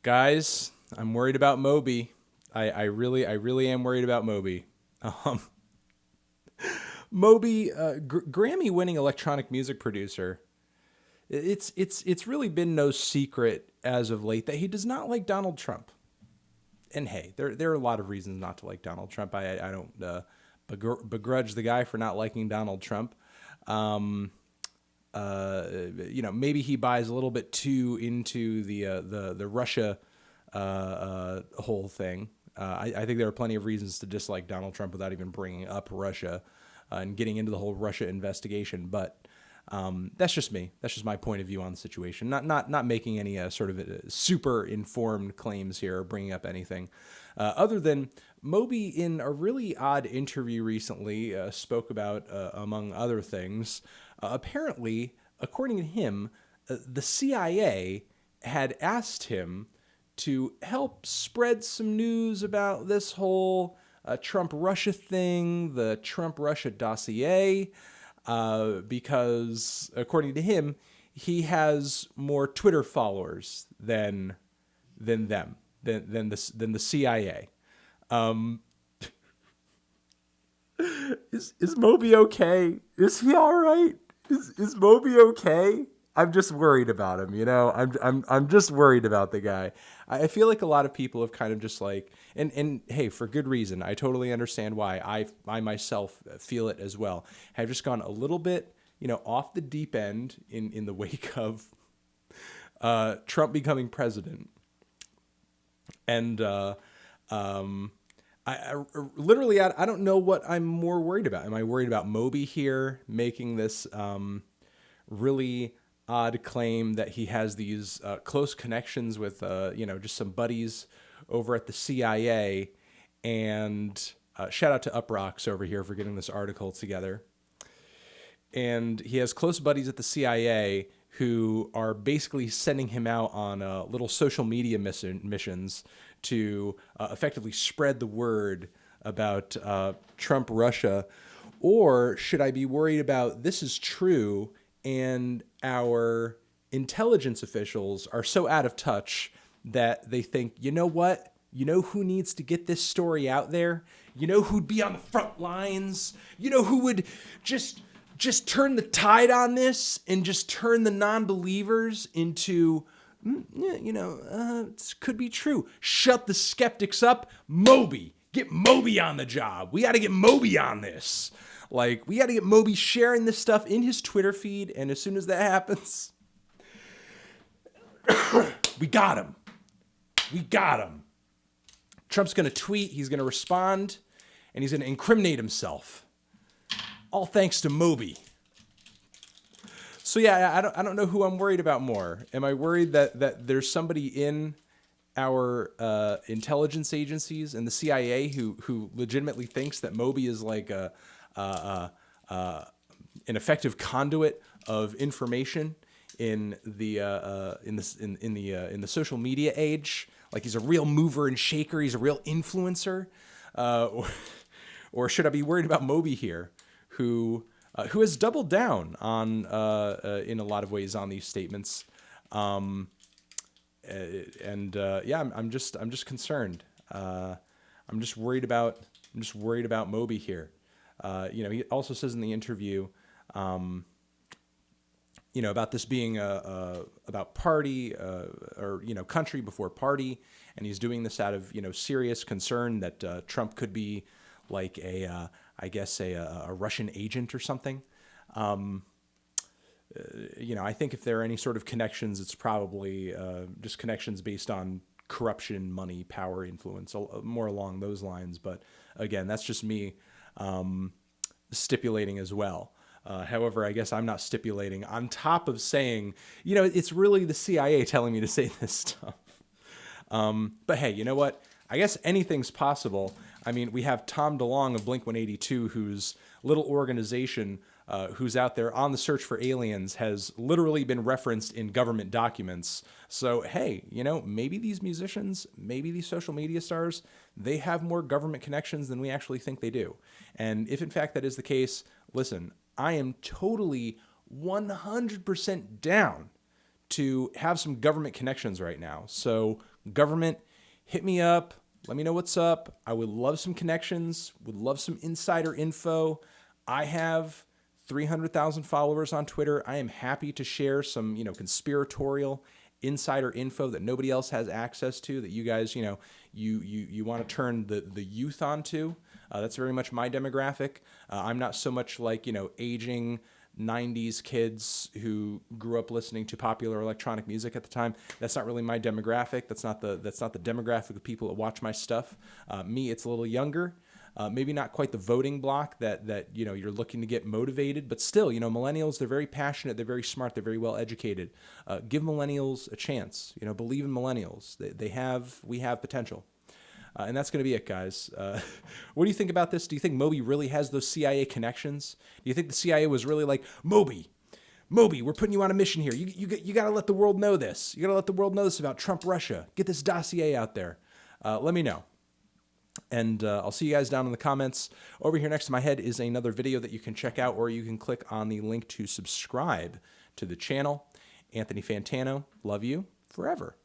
Guys, I'm worried about Moby. I really am worried about Moby. Um, Moby, Grammy-winning electronic music producer. It's really been no secret as of late that he does not like Donald Trump. And hey, there are a lot of reasons not to like Donald Trump. I don't begrudge the guy for not liking Donald Trump. Um, Maybe he buys a little bit too into the Russia whole thing. I think there are plenty of reasons to dislike Donald Trump without even bringing up Russia and getting into the whole Russia investigation. But that's just me. That's just my point of view on the situation. Not making any sort of super informed claims here or bringing up anything other than Moby, in a really odd interview recently, spoke about, among other things, apparently, according to him, the CIA had asked him to help spread some news about this whole Trump-Russia thing, the Trump-Russia dossier, because, according to him, he has more Twitter followers than the CIA. Um, is Moby okay? Is he all right? Is Moby okay? I'm just worried about him, you know. I'm just worried about the guy. I feel like a lot of people have kind of just like, and hey, for good reason. I totally understand why. I myself feel it as well. Have just gone a little bit, off the deep end in the wake of Trump becoming president, and I literally I don't know what I'm more worried about. Am I worried about Moby here making this really odd claim that he has these close connections with just some buddies over at the CIA, and shout out to Uprocks over here for getting this article together. And he has close buddies at the CIA who are basically sending him out on little social media missions to effectively spread the word about Trump Russia. Or should I be worried about this is true and our intelligence officials are so out of touch that they think, you know what? You know who needs to get this story out there? You know who'd be on the front lines? You know who would just turn the tide on this and just turn the non-believers into, it could be true. Shut the skeptics up. Moby. Get Moby on the job. We got to get Moby on this. Like, we got to get Moby sharing this stuff in his Twitter feed, and as soon as that happens, we got him. We got him. Trump's going to tweet, he's going to respond, and he's going to incriminate himself. All thanks to Moby. So yeah, I don't know who I'm worried about more. Am I worried that there's somebody in our intelligence agencies and the CIA who legitimately thinks that Moby is like an effective conduit of information in the social media age? Like he's a real mover and shaker. He's a real influencer. Or should I be worried about Moby here, who has doubled down on in a lot of ways on these statements, I'm just concerned. I'm just worried about Moby here. He also says in the interview, about this being about party or country before party, and he's doing this out of serious concern that Trump could be like a Russian agent or something. I think if there are any sort of connections, it's probably just connections based on corruption, money, power, influence, more along those lines. But again, that's just me stipulating as well. However, I guess I'm not stipulating on top of saying, it's really the CIA telling me to say this stuff. But hey, you know what? I guess anything's possible. I mean, we have Tom DeLonge of Blink-182, whose little organization, who's out there on the search for aliens, has literally been referenced in government documents. So, hey, maybe these musicians, maybe these social media stars, they have more government connections than we actually think they do. And if in fact that is the case, listen, I am totally 100% down to have some government connections right now. So Government, hit me up. Let me know what's up. I would love some connections, would love some insider info. I have 300,000 followers on Twitter. I am happy to share some, conspiratorial insider info that nobody else has access to, that you guys, you want to turn the youth onto. That's very much my demographic. I'm not so much like, aging 90s kids who grew up listening to popular electronic music at the time. That's not really my demographic. That's not the demographic of people that watch my stuff. Me, it's a little younger. Maybe not quite the voting block that you're looking to get motivated, but still, millennials, they're very passionate, they're very smart, they're very well educated. Give millennials a chance. Believe in millennials. We have potential. And that's going to be it, guys. What do you think about this? Do you think Moby really has those CIA connections? Do you think the CIA was really like, Moby, we're putting you on a mission here. You got to let the world know this. You got to let the world know this about Trump, Russia. Get this dossier out there. Let me know. And I'll see you guys down in the comments. Over here next to my head is another video that you can check out, or you can click on the link to subscribe to the channel. Anthony Fantano, love you forever.